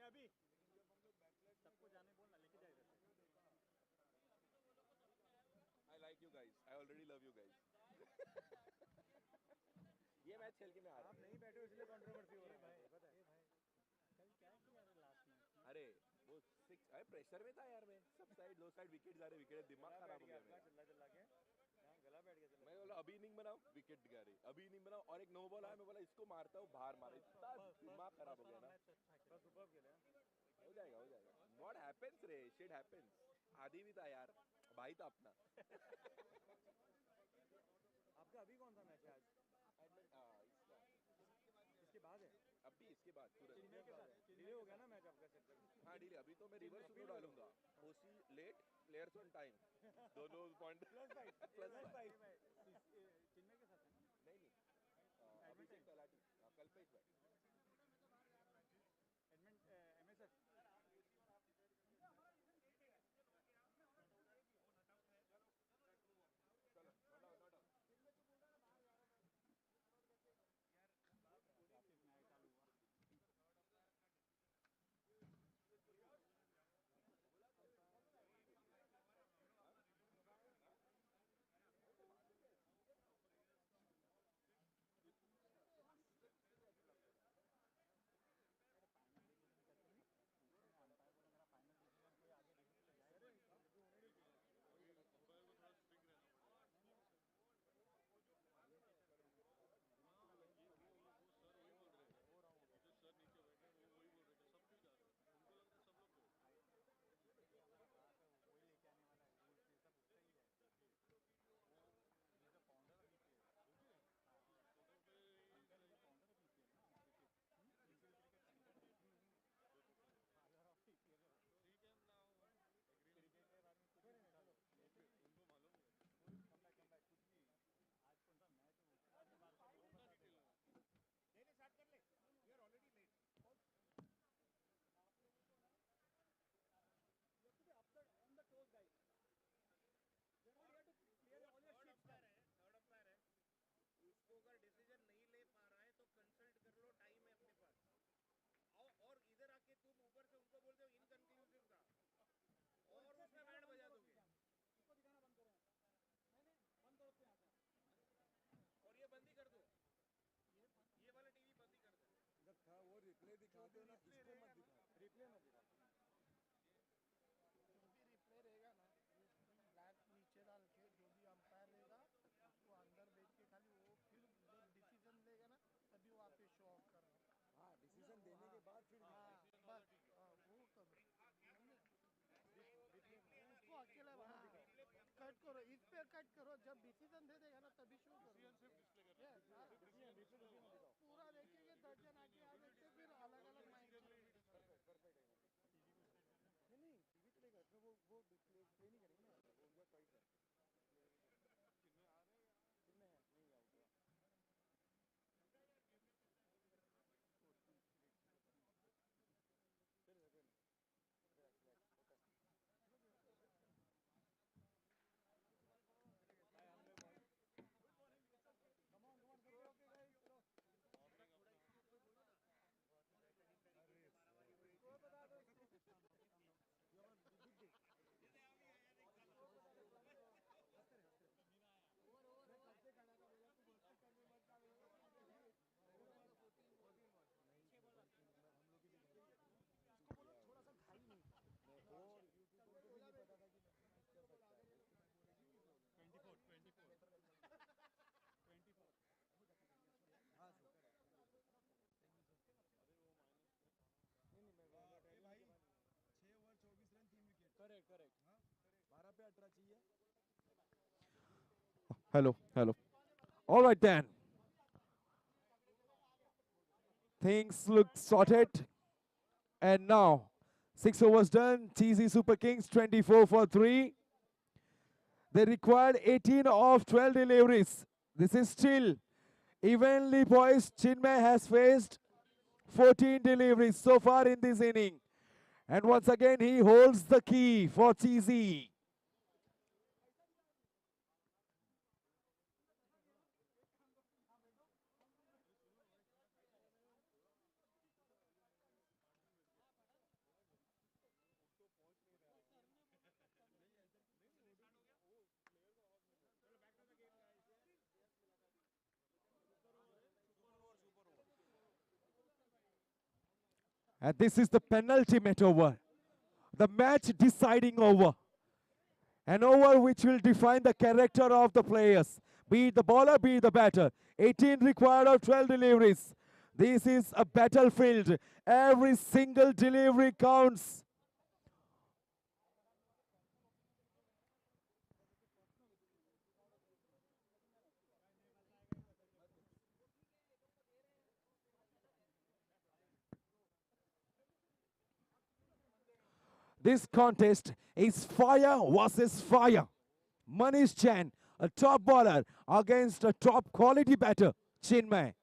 अभी सबको जाने बोलना, लेके जाए इधर से। I like you guys. I already love you guys. ये मैच खेल के मैं आ रहा आप हूँ। नहीं बैठे हो इसलिए कंट्रोवर्सी हो रहा है, पता है? कल क्या किया रे लास्ट में? अरे वो 6 अरे प्रेशर में था यार मैं, सब साइड दो साइड विकेट जा रहे, विकेट दिमाग गला खराब बैठ हो गया गया आपका, मेरा। चिल्ला चिल्ला के। हाँ, गला बैठ गया, मैं बोला अभी इनिंग बनाओ, विकेट गया रही, अभी इनिंग बनाओ, और एक नो बॉल आया, मैं बोला इसको मारता हूँ, बाहर मारा, इतना दिमाग खराब हो गया ना। बस सुपर खेले हैं। हो जाएगा हो जाएगा, व्हाट हैपेंस रे, शिट हैपेंस। आदि भी था यार, भाई था अपना। आपका अभी कौन सा मैच है आज? इसका इसके बाद है? अभी इसके बाद तुरंत। चिन्मय के साथ डिले हो गया ना मैच आपका सेक्टर? हाँ डीले, अभी तो मैं रिवर्स सुनो डालूंगा, OC late players on time, दोनों point plus five plus five. Chinmay के साथ है ना? नहीं अभिषेक तलाटी, कल्पेश भाई। एडमिन एमएसएफ चलो नॉट आउट नॉट आउट। वापस मैच चालू हुआ। वही लेके आने वाला है, रूल्स ये सब उसका ही है। ये सब founder of BPL. Uncle is the founder of BPL ना, cricket. BPL cricket father of BPL. Cricket के बारे में कुछ भी पूछा लो, उनको मालूम है। कम बैक कुछ भी। आज कौन सा मैच है उसके बारे में बात कर, वो बता देगा। ले स्टार्ट कर ले, we are already late. You have to be on the toes, guys. You're not here to clear all your shit. Third umpire है, उसको अगर डिसीजन नहीं ले पा रहा है तो कंसल्ट कर लो, टाइम है अपने पास। और इधर आके तुम ऊपर से उनको बोलते हो इनकंक्लूसिव था, और उसमें बैंड बजा दोगे। इसको दिखाना बंद करो, नहीं बंद करो यहाँ से। और ये बंद ही कर दो, ये वाला टीवी बंद ही कर दो। जब था वो रिप्ले दिखाते हो ना, इसको मत दिखा। रिप्ले मत दिखा। जो भी रिप्ले रहेगा ना, ब्लैक नीचे डाल के जो भी अंपायर रहेगा उसको अंदर भेज के खाली वो फिर जब डिसीजन लेगा ना तभी वहाँ पे शो ऑफ करना। हाँ, डिसीजन देने के बाद फिर हाँ बस वो करो, उसको अकेला कट करो, इस पे कट करो, जब डिसीजन दे देगा ना तभी शो करो। पूरा देखेंगे, दर्जन आके आ देखते फिर अलग अलग माइंड। नहीं टीवी चलेगा इसमें, वो डिस्प्ले नहीं करेंगे ना, वो उनका चॉइस है। कितने हैं नहीं आउट हुआ। फिर थोड़ा सा घाई नहीं था, वो यूट्यूब को भी नहीं पता था कि मैं कर सकता है। 24 हाँ सर। नहीं मैं भाई 6 ओवर 24 रन 3 विकेट। करेक्ट। हाँ 12 पे 18 चाहिए। Hello. All right then. Things look sorted. And now, 6 overs done. TZ Super Kings 24 for 3. They required 18 of 12 deliveries. This is still evenly poised. Chinmay has faced 14 deliveries so far in this inning. And once again, he holds the key for TZ. And this is the penultimate over, the match deciding over. An over which will define the character of the players. Be it the bowler, be it the batter. 18 required of 12 deliveries. This is a battlefield. Every single delivery counts. This contest is fire versus fire. Manish Jain, a top bowler against a top quality batter, Chinmay.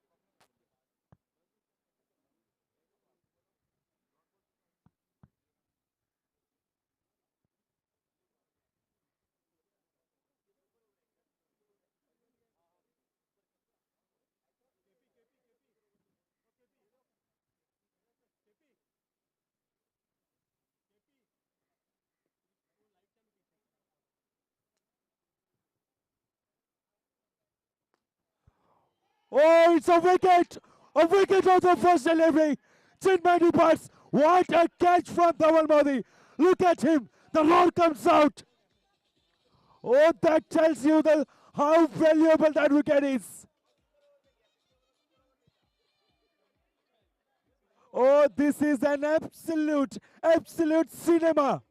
Oh, it's a wicket! A wicket on the first delivery. Chinmay departs. What a catch from Dhaval Modi. Look at him. The rod comes out. Oh, that tells you how valuable that wicket is. Oh, this is an absolute cinema.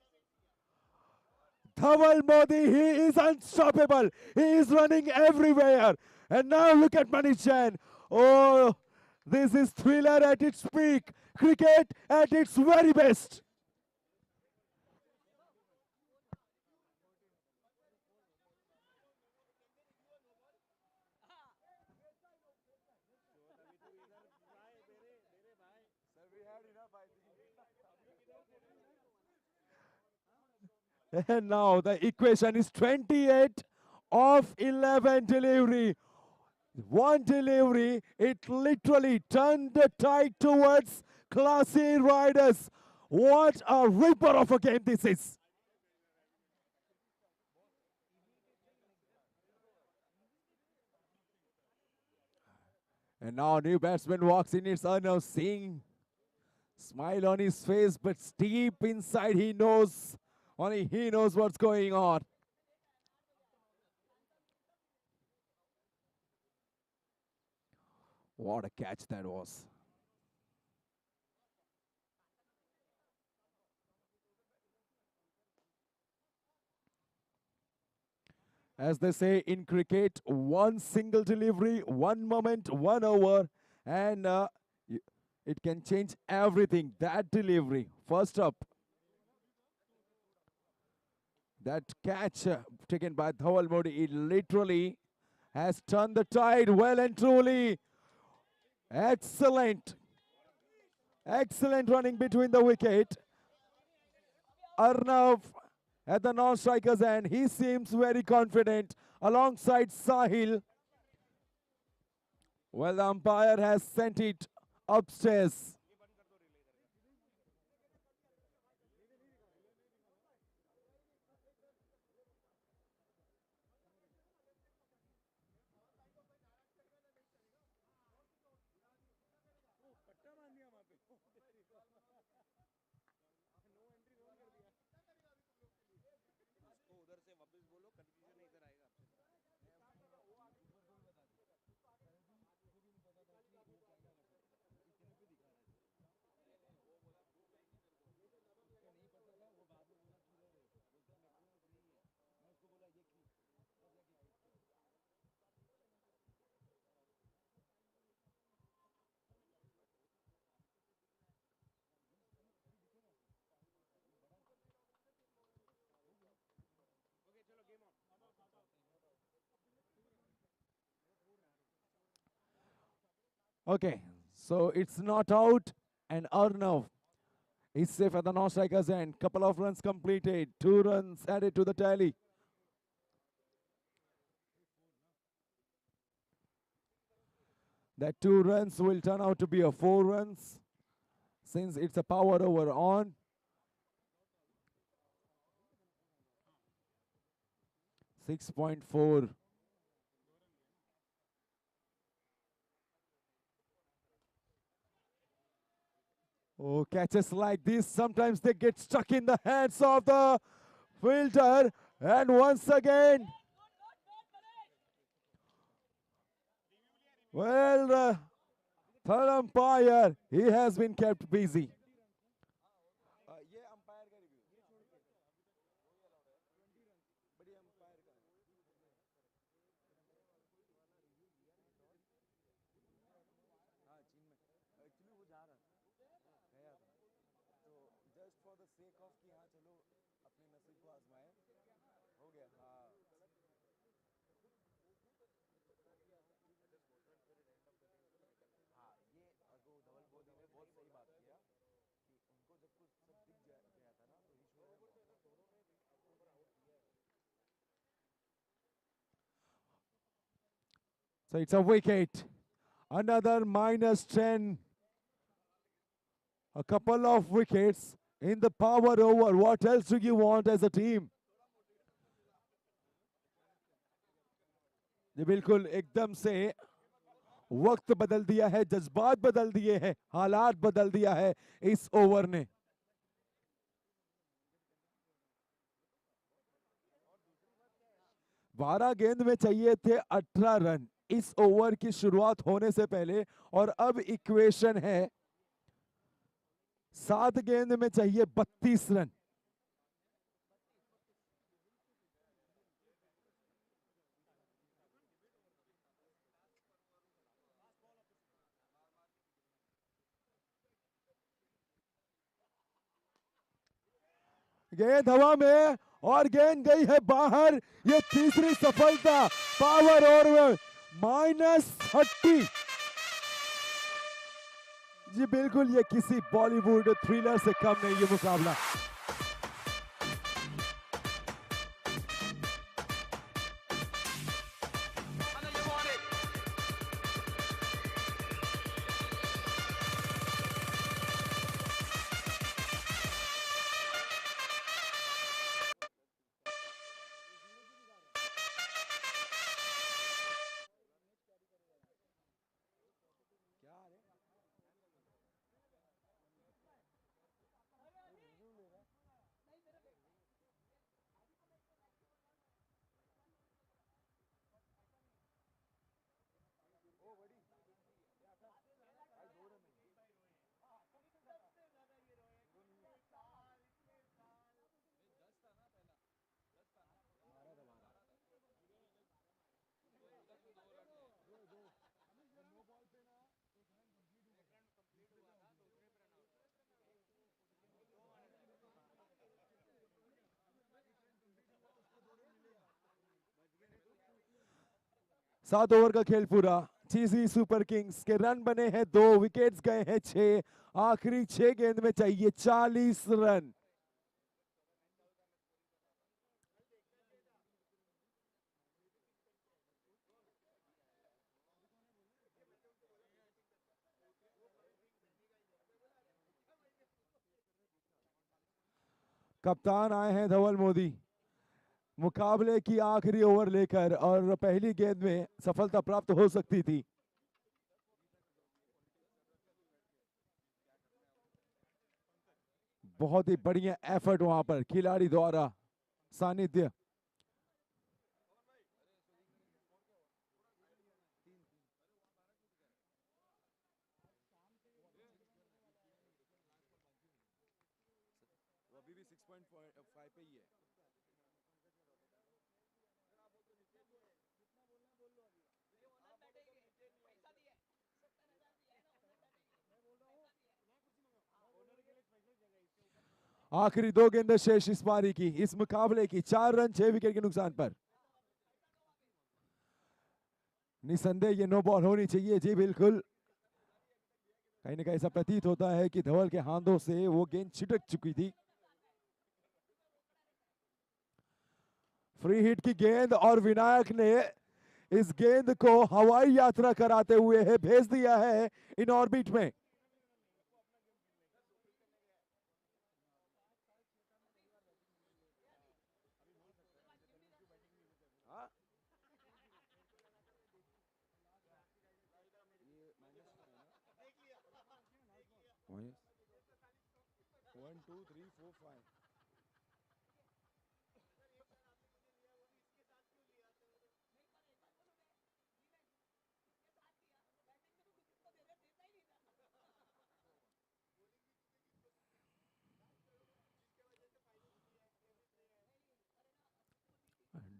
Dhaval Modi, he is unstoppable. He is running everywhere. And now look at Manish Jain. Oh, this is thriller at its peak. Cricket at its very best. And now the equation is 28 of 11 delivery. One delivery, it literally turned the tide towards classy riders. What a ripper of a game this is. And now new batsman walks in. It's Arnav Singh. Smile on his face, but deep inside he knows, only he knows what's going on. What a catch that was. As they say in cricket, one single delivery, one moment, one over, and it can change everything. That delivery, first up, that catch taken by Dhaval Modi, it literally has turned the tide well and truly. Excellent. Excellent running between the wicket. Arnav at the non-striker's end. He seems very confident alongside Sahil. Well, the umpire has sent it upstairs. उधर से वापस बोलो, confusion इधर आएगा आपसे। Okay, so it's not out, and Arnav is safe at the non-striker's end. Couple of runs completed, 2 runs added to the tally. That 2 runs will turn out to be a 4 runs since it's a power over on. .4. Oh, catches like this, sometimes they get stuck in the hands of the fielder. And once again, well, the third umpire, he has been kept busy. ये umpire का review बड़ी umpire का हाँ चीन में actually वो जा रहा था गया था तो just for the sake of कि हाँ चलो अपने नसीब को आजमाए हो गया हाँ हाँ ये वो धवल बोधी ने बहुत सही बात किया कि उनको जब कुछ सब दिख गया था ना तो ईश्वर So it's a wicket. Another -10. A couple of wickets in the power over. What else do you want as a team? ये बिल्कुल एकदम से वक्त बदल दिया है, जज्बात बदल दिए हैं, हालात बदल दिया है इस ओवर ने। 12 गेंद में चाहिए थे 18 रन इस ओवर की शुरुआत होने से पहले, और अब इक्वेशन है 7 गेंद में चाहिए 32 रन। गेंद हवा में और गेंद गई है बाहर। ये तीसरी सफलता पावर और -30। जी बिल्कुल, ये किसी बॉलीवुड थ्रिलर से कम नहीं ये मुकाबला। सात ओवर का खेल पूरा। चीजी सुपर किंग्स के रन बने हैं 2, विकेट्स गए हैं 6। आखिरी 6 गेंद में चाहिए 40 रन। कप्तान आए हैं धवल मोदी मुकाबले की आखिरी ओवर लेकर, और पहली गेंद में सफलता प्राप्त हो सकती थी। बहुत ही बढ़िया एफर्ट वहां पर खिलाड़ी द्वारा, सानिध्य। वो अभी भी 6.5 पे ही है। आखिरी 2 गेंदें शेष इस पारी की, इस मुकाबले की। 4 रन 6 विकेट के नुकसान पर। निसंदेह ये नो बॉल होनी चाहिए। जी बिल्कुल, कहीं ना कहीं ऐसा प्रतीत होता है कि धवल के हाथों से वो गेंद छिटक चुकी थी। फ्री हिट की गेंद, और विनायक ने इस गेंद को हवाई यात्रा कराते हुए है भेज दिया है इन ऑर्बिट में। 2 3 4 5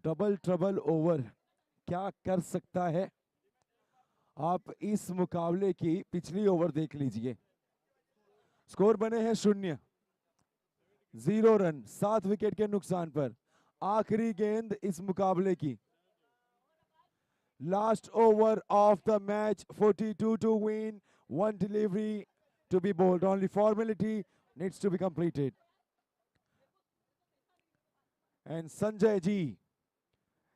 डबल ट्रबल ओवर क्या कर सकता है? आप इस मुकाबले की पिछली ओवर देख लीजिए। स्कोर बने हैं 0, 0 रन 7 विकेट के नुकसान पर। आखिरी गेंद इस मुकाबले की। Last over of the match, 42 to win, 1 delivery to be bowled. Only formality needs to be completed. And Sanjay Ji,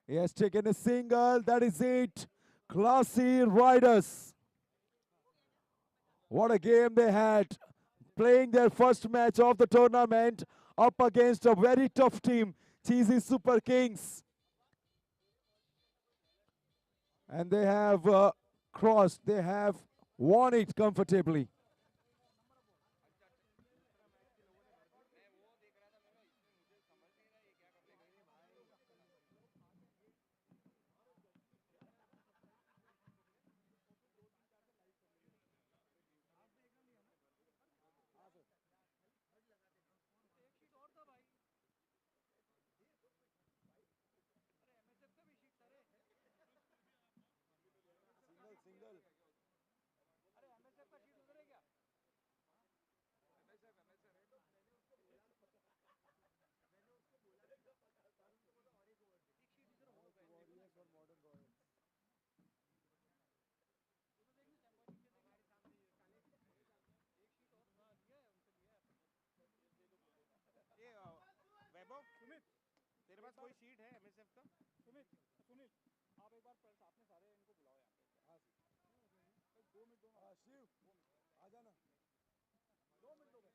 he has taken a single. That is it. Classy Riders. What a game they had. Playing their first match of the tournament up against a very tough team, Cheesy Super Kings. And they have crossed, they have won it comfortably. Single warriors और modern Royals ये वैभव सुमित, तेरे पास कोई sheet है MSF का? सुमित, सुनील, आप एक बार आपने सारे इनको बुलाओ यहाँ पे। हाँ 2 मिनट दो ना। शिव आ जाना 2 मिनट दो।